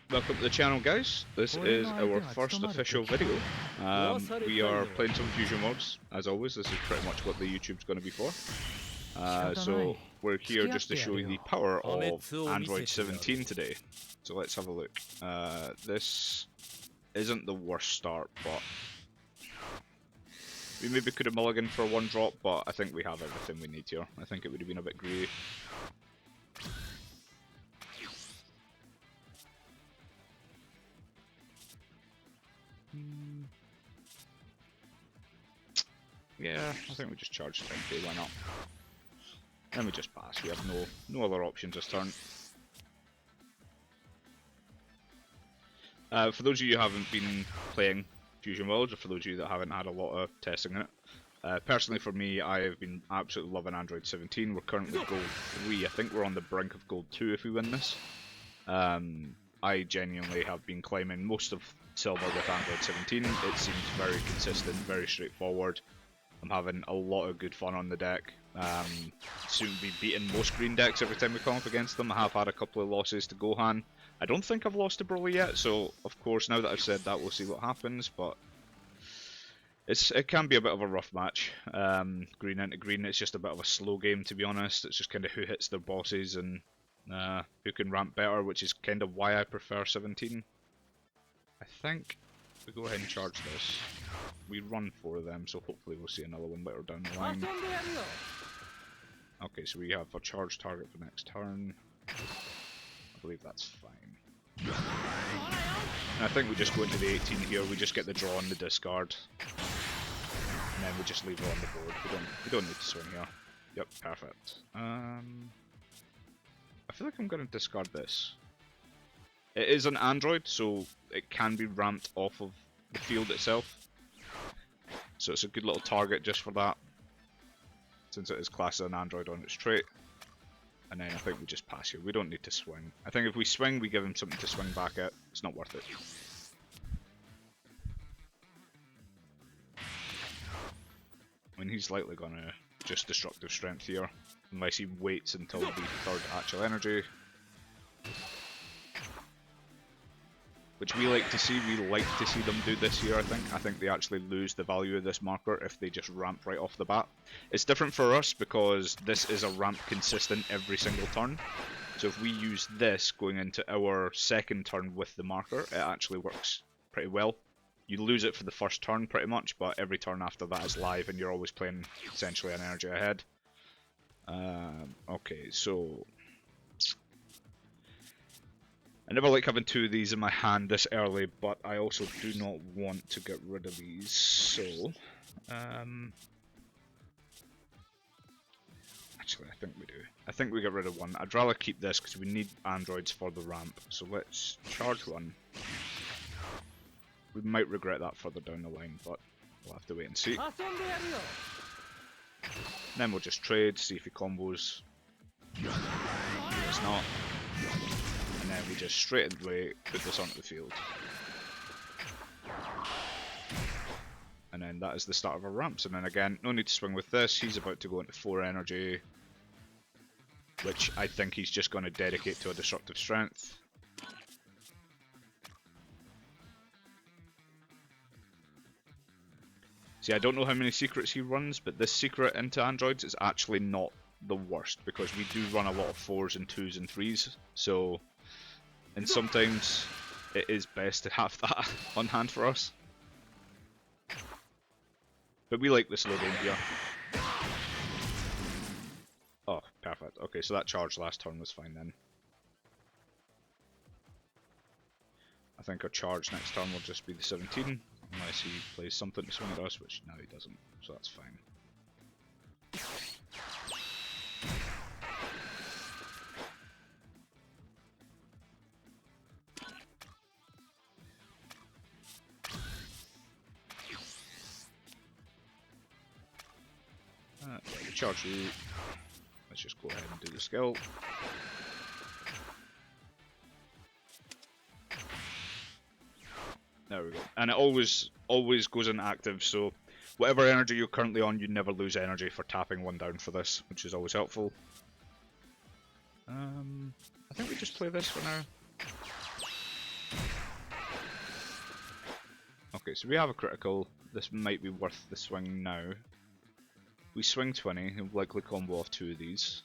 Welcome to the channel, guys. This is our first official video. We are playing some fusion mods, as always. This is pretty much what the YouTube's going to be for. So we're here just to show you the power of Android 17 today. So let's have a look. This isn't the worst start, but we maybe could have mulliganed for one drop, but I think we have everything we need here. I think it would have been a bit greedy. Yeah, I think we just charge 20, why not? Then we just pass, we have no other options this turn. For those of you who haven't been playing Fusion Worlds, or for those of you that haven't had a lot of testing in it, personally for me, I have been absolutely loving Android 17. We're currently Gold 3, I think we're on the brink of Gold 2 if we win this. I genuinely have been climbing most of Silver with Android 17. It seems very consistent, very straightforward. I'm having a lot of good fun on the deck. Soon to be beating most green decks every time we come up against them. I have had a couple of losses to Gohan. I don't think I've lost to Broly yet, so of course now that I've said that we'll see what happens, but it can be a bit of a rough match. Green into green, it's just a bit of a slow game to be honest. It's just kind of who hits their bosses and who can ramp better, which is kind of why I prefer 17. I think we go ahead and charge this. We run 4 of them, so hopefully we'll see another one later down the line. Okay, so we have a charge target for next turn. I believe that's fine. And I think we just go into the 18 here, we just get the draw and the discard. And then we just leave it on the board. We don't need to swing here. Yep, perfect. I feel like I'm going to discard this. It is an Android, so it can be ramped off of the field itself. So it's a good little target just for that, since it is classed as an Android on its trait. And then I think we just pass here. We don't need to swing. I think if we swing, we give him something to swing back at. It's not worth it. I mean, he's likely going to just Destructive Strength here, unless he waits until the third actual energy. Which we like to see. We like to see them do this here, I think. I think they actually lose the value of this marker if they just ramp right off the bat. It's different for us because this is a ramp consistent every single turn. So if we use this going into our second turn with the marker, it actually works pretty well. You lose it for the first turn pretty much, but every turn after that is live and you're always playing essentially an energy ahead. Okay, so I never like having 2 of these in my hand this early, but I also do not want to get rid of these, so actually I think we do. I think we get rid of one. I'd rather keep this because we need androids for the ramp, so let's charge 1. We might regret that further down the line, but we'll have to wait and see. Then we'll just trade, see if he combos. It's not. And then we just straight away put this onto the field. And then that is the start of our ramps. And then again, no need to swing with this. He's about to go into 4 energy, which I think he's just going to dedicate to a Destructive Strength. See, I don't know how many secrets he runs, but this secret into androids is actually not the worst, because we do run a lot of 4s and 2s and 3s, so and sometimes it is best to have that on hand for us. But we like the slow game here. Oh, perfect. Okay, so that charge last turn was fine then. I think our charge next turn will just be the 17, unless he plays something to swing at us, which no, he doesn't, so that's fine. Yeah, we charge you. Let's just go ahead and do the skill. There we go. And it always goes inactive, so whatever energy you're currently on, you never lose energy for tapping 1 down for this, which is always helpful. I think we just play this for now. Okay, so we have a critical. This might be worth the swing now. We swing 20, he'll likely combo off 2 of these.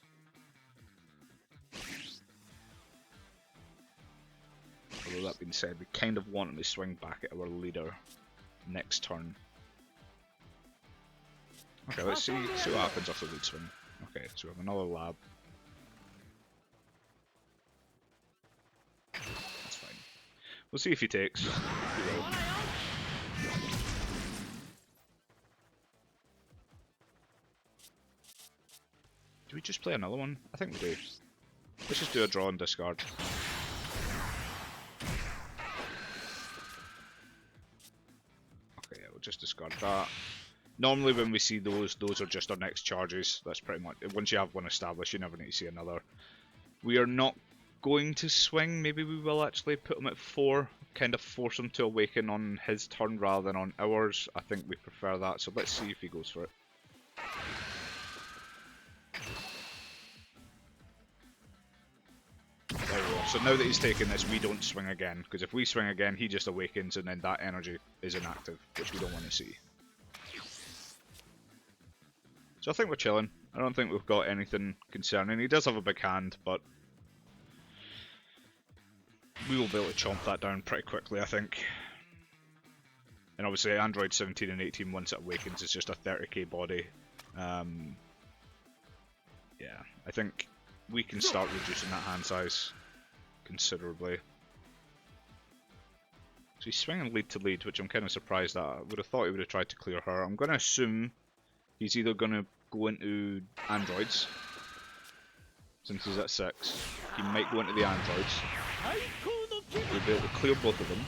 Although that being said, we kind of want him to swing back at our leader next turn. Okay, let's see what happens after the lead swing. Okay, so we have another lab. That's fine. We'll see if he takes. He will. Do we just play another one? I think we do. Let's just do a draw and discard. Okay, we'll just discard that. Normally when we see those are just our next charges. That's pretty much, once you have one established, you never need to see another. We are not going to swing. Maybe we will actually put him at 4, kind of force him to awaken on his turn rather than on ours. I think we prefer that, so let's see if he goes for it. There we go. So now that he's taken this, we don't swing again, because if we swing again, he just awakens and then that energy is inactive, which we don't want to see. So I think we're chilling. I don't think we've got anything concerning. He does have a big hand, but we will be able to chomp that down pretty quickly, I think. And obviously Android 17 and 18, once it awakens, it's just a 30k body. Yeah, I think we can start reducing that hand size considerably. So he's swinging lead to lead, which I'm kind of surprised at. I would have thought he would have tried to clear her. I'm going to assume he's either going to go into androids, since he's at 6. He might go into the androids. We'll be able to clear both of them.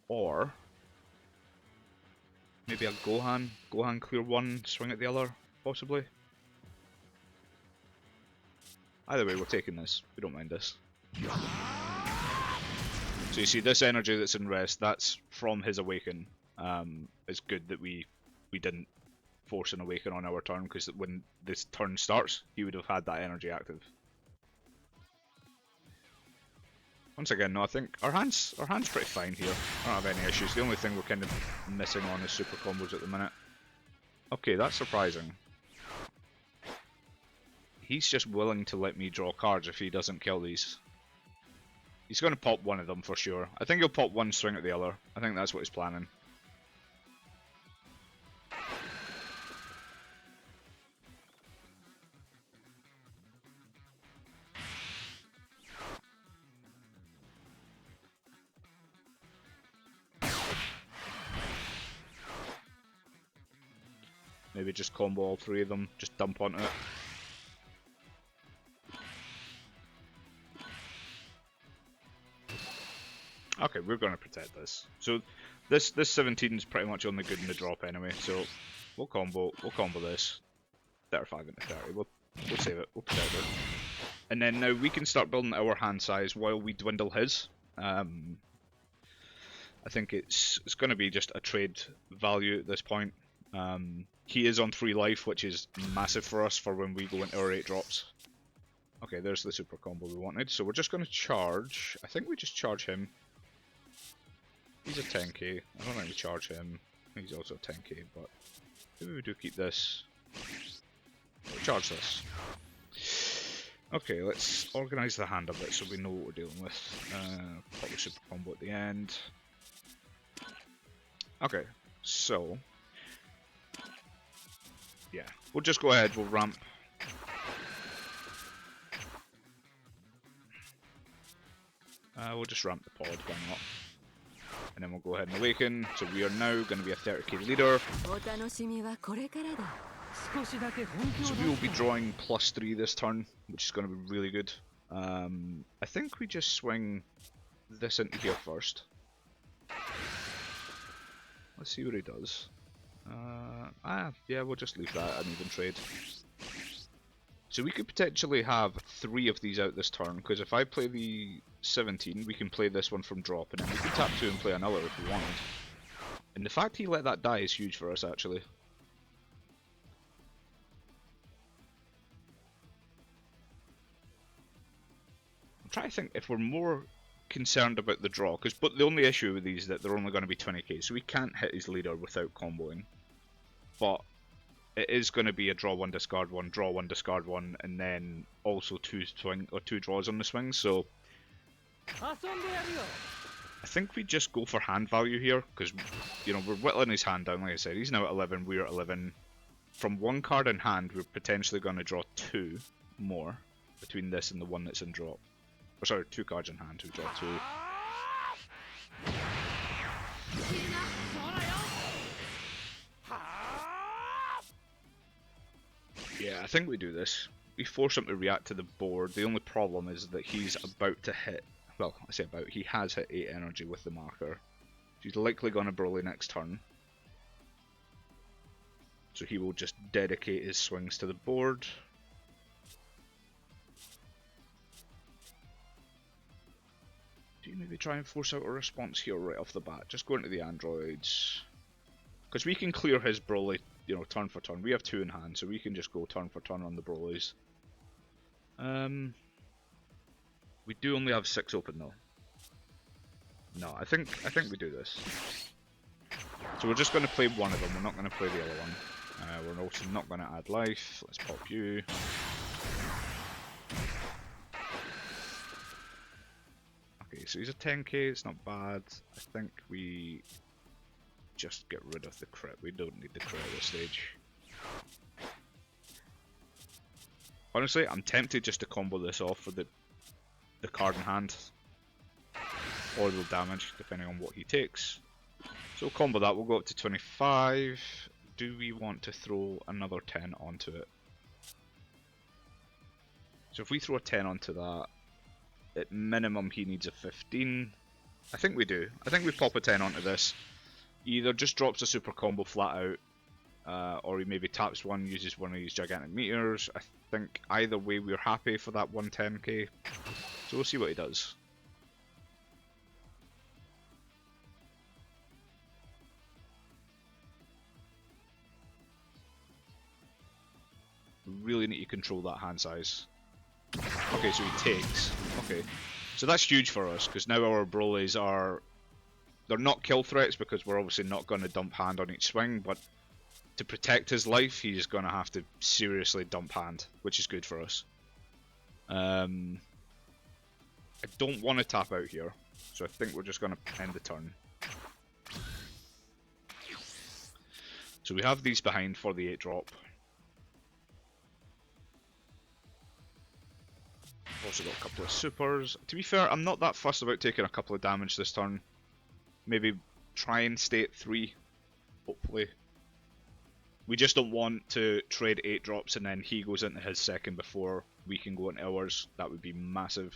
Or maybe a Gohan clear one, swing at the other, possibly. Either way, we're taking this. We don't mind this. So you see this energy that's in rest, that's from his awaken. It's good that we didn't force an awaken on our turn, because when this turn starts, he would have had that energy active. Once again, no, I think our hand's pretty fine here. I don't have any issues. The only thing we're kind of missing on is super combos at the minute. Okay, that's surprising. He's just willing to let me draw cards if he doesn't kill these. He's going to pop one of them for sure. I think he'll pop one, swing at the other. I think that's what he's planning. Maybe just combo all 3 of them, just dump onto it. Okay, we're going to protect this. So this 17 is pretty much only good in the drop anyway, so we'll combo this. 35 into 30, we'll save it, we'll protect it. And then now we can start building our hand size while we dwindle his. I think it's going to be just a trade value at this point. He is on 3 life, which is massive for us for when we go into our 8 drops. Okay, there's the super combo we wanted. So we're just going to charge. I think we just charge him. He's a 10k. I don't think we charge him. He's also a 10k, but maybe we do keep this. We'll charge this. Okay, let's organise the hand a bit so we know what we're dealing with. Pop the super combo at the end. Okay, so yeah, we'll just go ahead, we'll ramp. We'll just ramp the pod, why not? And then we'll go ahead and awaken. So we are now going to be a 30k leader. So we will be drawing +3 this turn, which is going to be really good. I think we just swing this into here first. Let's see what he does. Yeah, we'll just leave that an even trade. So we could potentially have 3 of these out this turn, because if I play the 17, we can play this one from drop, and then we can tap 2 and play another if we wanted. And the fact he let that die is huge for us, actually. I'm trying to think, if we're more concerned about the draw, but the only issue with these is that they're only going to be 20k, so we can't hit his leader without comboing. But it is going to be a draw one, discard one, discard one, and then also two draws on the swing. So I think we just go for hand value here, because you know we're whittling his hand down. Like I said, he's now at 11, we're at 11. From one card in hand, we're potentially going to draw two more between this and the one that's in drop. Or sorry, two cards in hand, we draw two. Yeah, I think we do this. We force him to react to the board. The only problem is that he's about to hit, well, I say about, he has hit 8 energy with the marker. He's likely going to Broly next turn. So he will just dedicate his swings to the board. Do you maybe try and force out a response here right off the bat? Just go into the androids. Because we can clear his Broly, you know, turn for turn. We have 2 in hand, so we can just go turn for turn on the Brolys. We do only have 6 open though. No, I think we do this. So we're just going to play one of them. We're not going to play the other one. We're also not going to add life. Let's pop you. Okay, so he's a 10k. It's not bad. I think we just get rid of the crit. We don't need the crit at this stage. Honestly, I'm tempted just to combo this off for the card in hand. Or the damage, depending on what he takes. So we'll combo that. We'll go up to 25. Do we want to throw another 10 onto it? So if we throw a 10 onto that, at minimum he needs a 15. I think we do. I think we pop a 10 onto this. He either just drops a super combo flat out, or he maybe taps one, uses one of these gigantic meteors. I think either way we're happy for that 110k. So we'll see what he does. We really need to control that hand size. Okay, so he takes. Okay, so that's huge for us, because now our Brolys are... They're not kill threats, because we're obviously not going to dump hand on each swing, but to protect his life, he's going to have to seriously dump hand, which is good for us. I don't want to tap out here, so I think we're just going to end the turn. So we have these behind for the 8 drop. Also got a couple of supers. To be fair, I'm not that fussed about taking a couple of damage this turn. Maybe try and stay at 3, hopefully. We just don't want to trade 8 drops and then he goes into his second before we can go into ours. That would be massive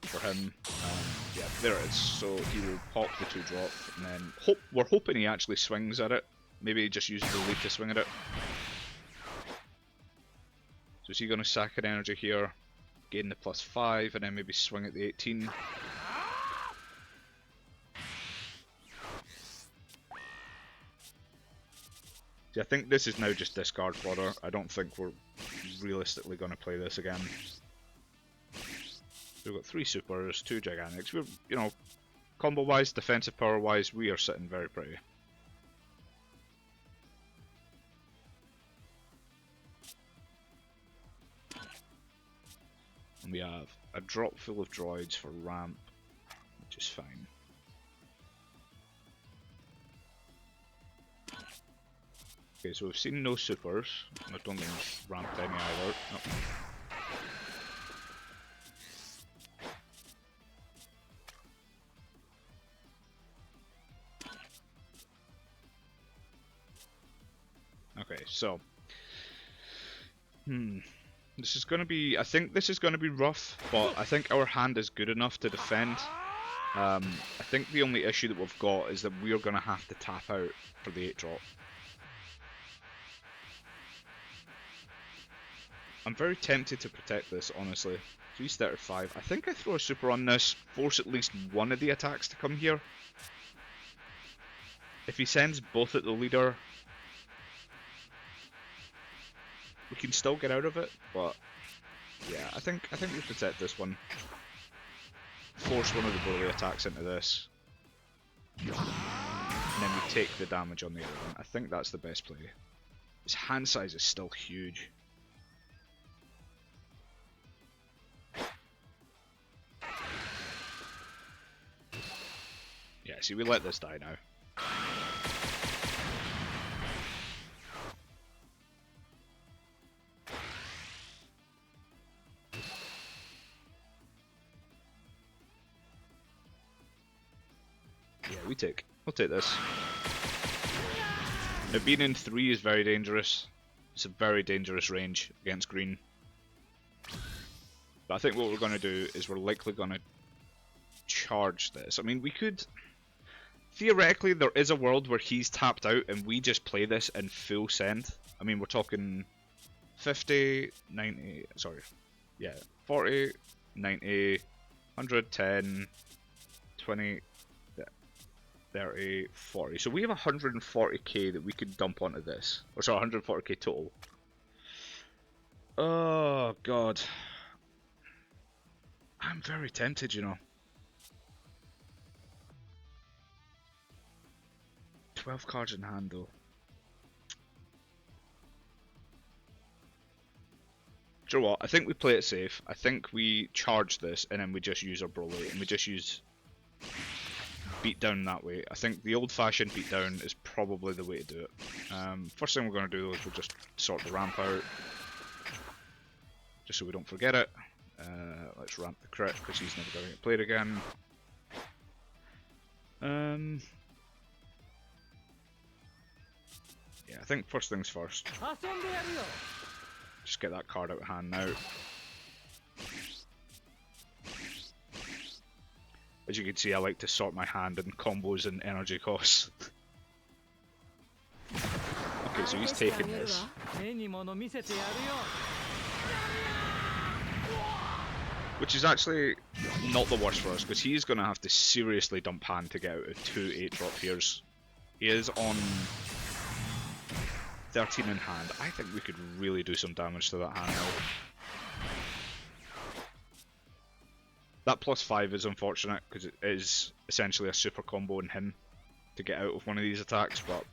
for him. Yeah, there it is. So he will pop the 2 drop and then we're hoping he actually swings at it. Maybe he just uses the lead to swing at it. So is he going to sack an energy here, gain the +5, and then maybe swing at the 18? See, I think this is now just discard fodder. I don't think we're realistically going to play this again. We've got 3 supers, 2 gigantics. We're, you know, combo-wise, defensive power-wise, we are sitting very pretty. And we have a drop full of droids for ramp, which is fine. Okay, so we've seen no supers. I don't think we've ramped any either. Nope. Okay, so this is going to be, I think this is going to be rough, but I think our hand is good enough to defend. I think the only issue that we've got is that we're going to have to tap out for the 8 drop. I'm very tempted to protect this, honestly. 335. I think I throw a super on this, force at least one of the attacks to come here. If he sends both at the leader, we can still get out of it, but yeah, I think we protect this one. force one of the Broly attacks into this, and then we take the damage on the other one. I think that's the best play. His hand size is still huge. Yeah, see, we let this die now. Yeah, we'll take this. Now, being in 3 is very dangerous. It's a very dangerous range against green. But I think what we're going to do is we're likely going to charge this. I mean, we could... Theoretically, there is a world where he's tapped out and we just play this in full send. I mean, we're talking 50, 90, sorry, yeah, 40, 90, 110, 20, 30, 40. So we have 140k that we could dump onto this. Or sorry, 140k total. Oh, God. I'm very tempted, you know. 12 cards in hand, though. Do you know what? I think we play it safe. I think we charge this and then we just use our Broly and we just use beatdown that way. I think the old-fashioned beatdown is probably the way to do it. First thing we're going to do is we'll just sort the ramp out, just so we don't forget it. Let's ramp the crit because he's never going to get played again. Yeah, I think first things first. Just get that card out of hand now. As you can see, I like to sort my hand in combos and energy costs. Okay, so he's taking this. Which is actually not the worst for us, because he's going to have to seriously dump hand to get out of 2 8-drop here's. He is on 13 in hand. I think we could really do some damage to that hand now. That +5 is unfortunate because it is essentially a super combo in him to get out of one of these attacks, but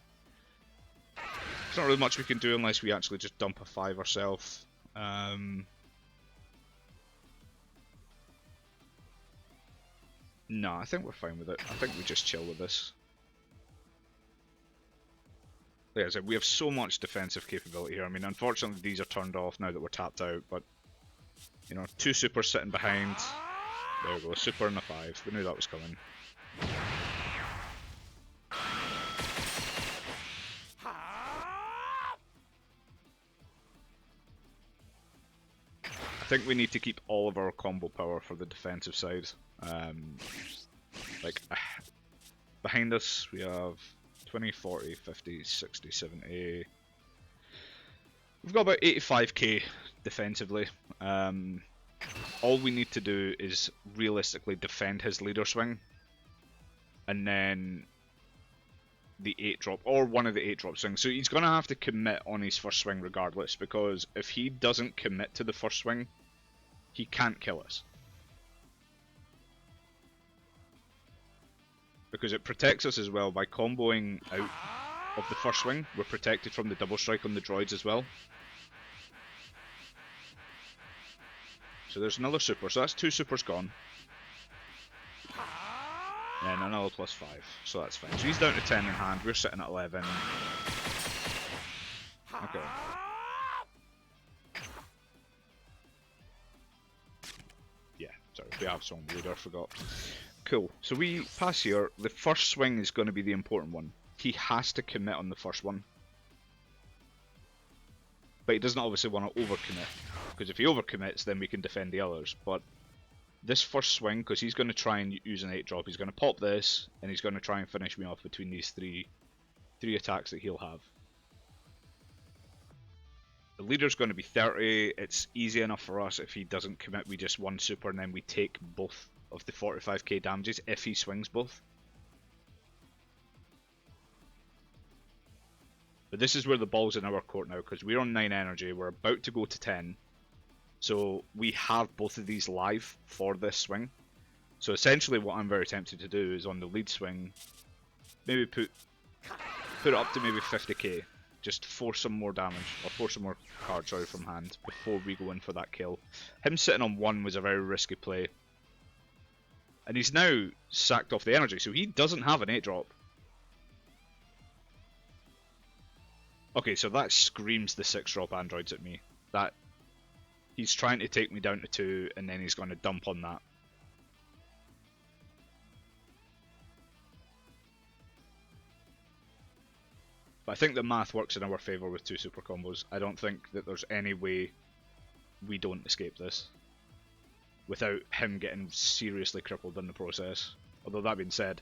there's not really much we can do unless we actually just dump a 5 ourselves. No, I think we're fine with it. I think we just chill with this. Like I said, we have so much defensive capability here. I mean, unfortunately these are turned off now that we're tapped out, but you know, 2 supers sitting behind. There we go, super and a 5. We knew that was coming. I think we need to keep all of our combo power for the defensive side. Like, behind us we have 20, 40, 50, 60, 70. We've got about 85k defensively. All we need to do is realistically defend his leader swing, and then the 8-drop, or one of the 8-drop swings. So he's going to have to commit on his first swing regardless, because if he doesn't commit to the first swing, he can't kill us. Because it protects us as well by comboing out of the first swing. We're protected from the double strike on the droids as well. So there's another super, so that's 2 supers gone. And another +5, so that's fine. So he's down to 10 in hand, we're sitting at 11. Okay. Yeah, sorry, we have some leader, I forgot. Cool, so we pass here. The first swing is going to be the important one. He has to commit on the first one. But he doesn't obviously want to overcommit, because if he overcommits then we can defend the others. But this first swing, because he's going to try and use an 8-drop, he's going to pop this, and he's going to try and finish me off between these three attacks that he'll have. The leader's going to be 30, it's easy enough for us. If he doesn't commit, we just 1 super and then we take both of the 45k damages if he swings both. But this is where the ball's in our court now, because we're on 9 energy, we're about to go to 10. So we have both of these live for this swing. So essentially what I'm very tempted to do is on the lead swing, maybe put it up to maybe 50k, just force some more damage, or force some more cards out from hand before we go in for that kill. Him sitting on 1 was a very risky play. And he's now sacked off the energy, so he doesn't have an 8-drop. Okay, so that screams the 6-drop androids at me. That he's trying to take me down to 2, and then he's going to dump on that. But I think the math works in our favour with 2 super combos. I don't think that there's any way we don't escape this without him getting seriously crippled in the process. Although that being said,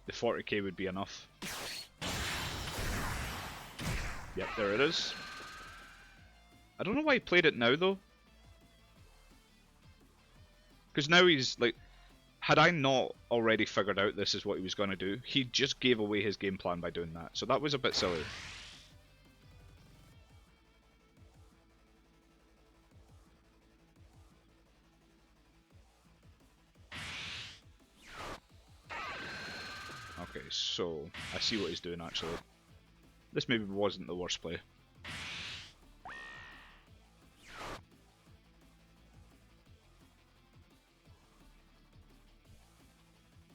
the 40k would be enough. Yep, there it is. I don't know why he played it now though. Because now he's like, had I not already figured out this is what he was going to do, he just gave away his game plan by doing that. So that was a bit silly. Okay, so I see what he's doing actually. This maybe wasn't the worst play.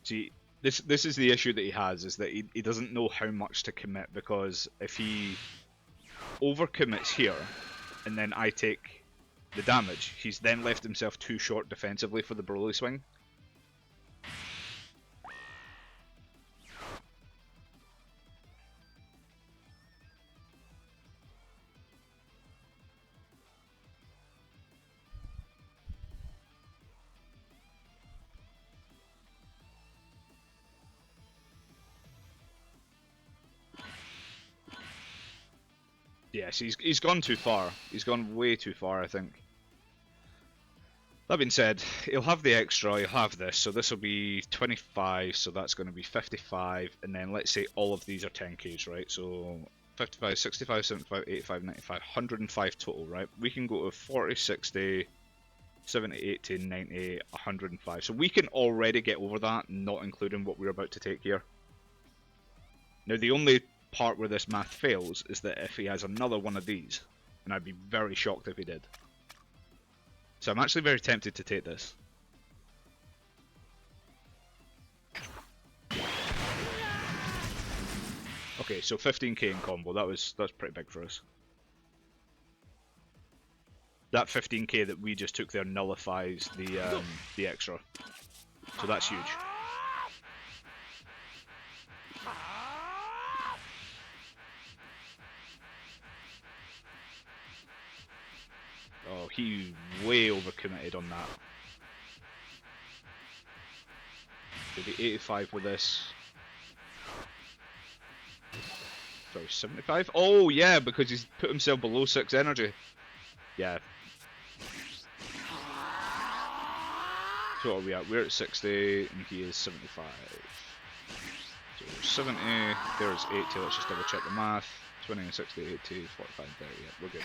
See, this is the issue that he has, is that he doesn't know how much to commit, because if he overcommits here and then I take the damage, he's then left himself too short defensively for the Broly swing. Yes, he's gone too far. He's gone way too far, I think. That being said, he'll have the extra, he'll have this, so this will be 25, so that's going to be 55, and then let's say all of these are 10k's, right? So 55, 65, 75, 85, 95, 105 total, right? We can go to 40, 60, 70, 80, 90, 105. So we can already get over that, not including what we're about to take here. Now the only part where this math fails is that if he has another one of these, and I'd be very shocked if he did. So I'm actually very tempted to take this. Okay, so 15k in combo, that's pretty big for us. That 15k that we just took there nullifies the extra. So that's huge. Oh, he way overcommitted on that. It'll be 85 with this. Sorry, 75? Oh yeah, because he's put himself below 6 energy. Yeah. So what are we at? We're at 60 and he is 75. So 70, there's 80, let's just double check the math. 20, 60, 80, 45, 30, yeah, we're good.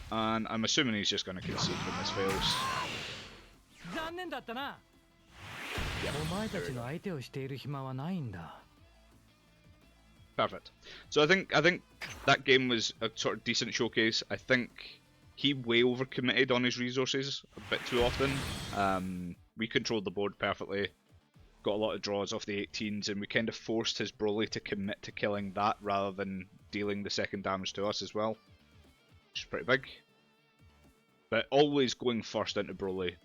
And I'm assuming he's just going to concede when this fails. Perfect. So I think that game was a sort of decent showcase. I think he way overcommitted on his resources a bit too often. We controlled the board perfectly, got a lot of draws off the 18s, and we kind of forced his Broly to commit to killing that rather than dealing the second damage to us as well, which is pretty big. But always going first into Broly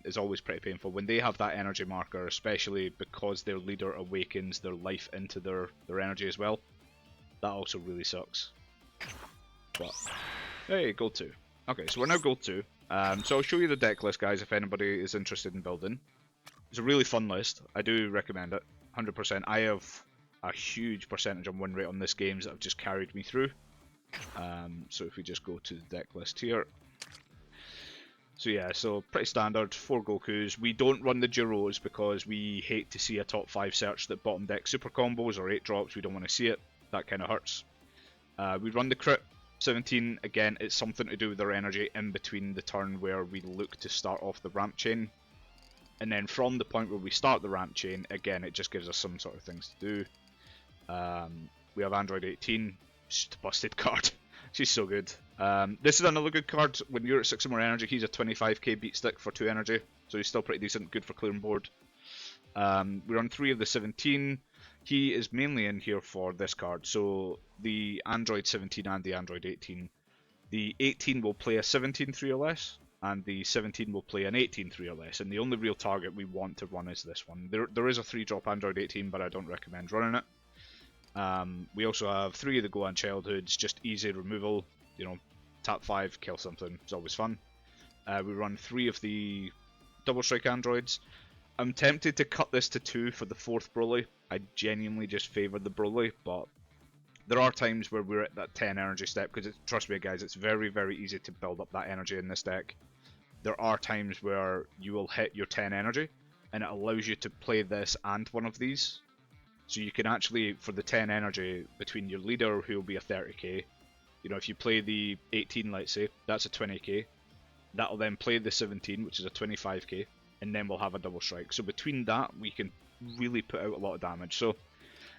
is always pretty painful. When they have that energy marker, especially because their leader awakens their life into their energy as well, that also really sucks. But, hey, gold 2. Okay, so we're now gold 2. So I'll show you the deck list, guys, if anybody is interested in building. It's a really fun list. I do recommend it, 100%. I have a huge percentage on win rate on this games that have just carried me through. So if we just go to the deck list here. So yeah, so pretty standard, 4 Gokus. We don't run the Jiros because we hate to see a top 5 search that bottom deck super combos or 8 drops. We don't want to see it. That kind of hurts. We run the crit 17, again, it's something to do with our energy in between the turn where we look to start off the ramp chain. And then from the point where we start the ramp chain, again, it just gives us some sort of things to do. We have Android 18, just a busted card. She's so good. This is another good card. When you're at 6 or more energy, he's a 25k beat stick for 2 energy, so he's still pretty decent, good for clearing board. We're on 3 of the 17. He is mainly in here for this card, so the Android 17 and the Android 18. The 18 will play a 17 3 or less, and the 17 will play an 18 3 or less, and the only real target we want to run is this one. There is a 3-drop Android 18, but I don't recommend running it. We also have 3 of the Gohan Childhoods, just easy removal, you know, tap 5, kill something, it's always fun. We run 3 of the Double Strike Androids. I'm tempted to cut this to 2 for the 4th Broly. I genuinely just favour the Broly, but there are times where we're at that 10 energy step, because trust me guys, it's very, very easy to build up that energy in this deck. There are times where you will hit your 10 energy, and it allows you to play this and one of these. So you can actually, for the 10 energy, between your leader, who will be a 30k, you know, if you play the 18, let's say, that's a 20k. That'll then play the 17, which is a 25k, and then we'll have a double strike. So between that, we can really put out a lot of damage. So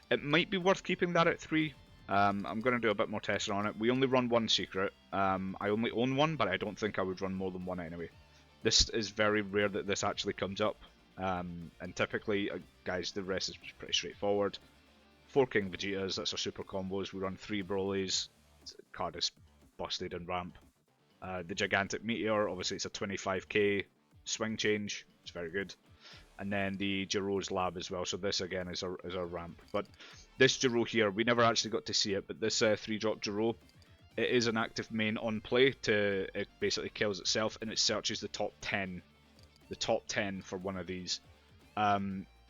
it might be worth keeping that at 3. I'm going to do a bit more testing on it. We only run 1 secret. I only own 1, but I don't think I would run more than 1 anyway. This is very rare that this actually comes up. And typically, guys, the rest is pretty straightforward. 4 King Vegetas, that's our super combos. We run 3 Brolys. Card is busted in ramp. The Gigantic Meteor, obviously it's a 25k swing change. It's very good. And then the Jiro's Lab as well. So this again is our ramp. But this Jiro here, we never actually got to see it, but this 3-drop Jiro, it is an active main on play. It basically kills itself, and it searches the top 10. The top 10 for one of these.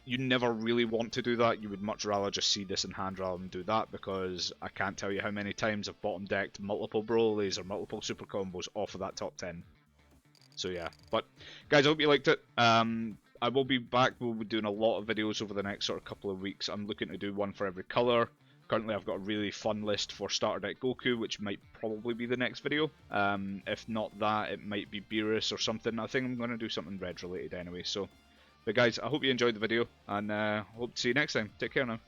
You never really want to do that. You would much rather just see this in hand rather than do that, because I can't tell you how many times I've bottom decked multiple Brolys or multiple super combos off of that top 10. So yeah, but guys, I hope you liked it. I will be back. We'll be doing a lot of videos over the next sort of couple of weeks. I'm looking to do one for every colour. Currently I've got a really fun list for starter deck Goku, which might probably be the next video. If not that, it might be Beerus or something. I think I'm going to do something red related anyway. So, but guys, I hope you enjoyed the video, and hope to see you next time. Take care now.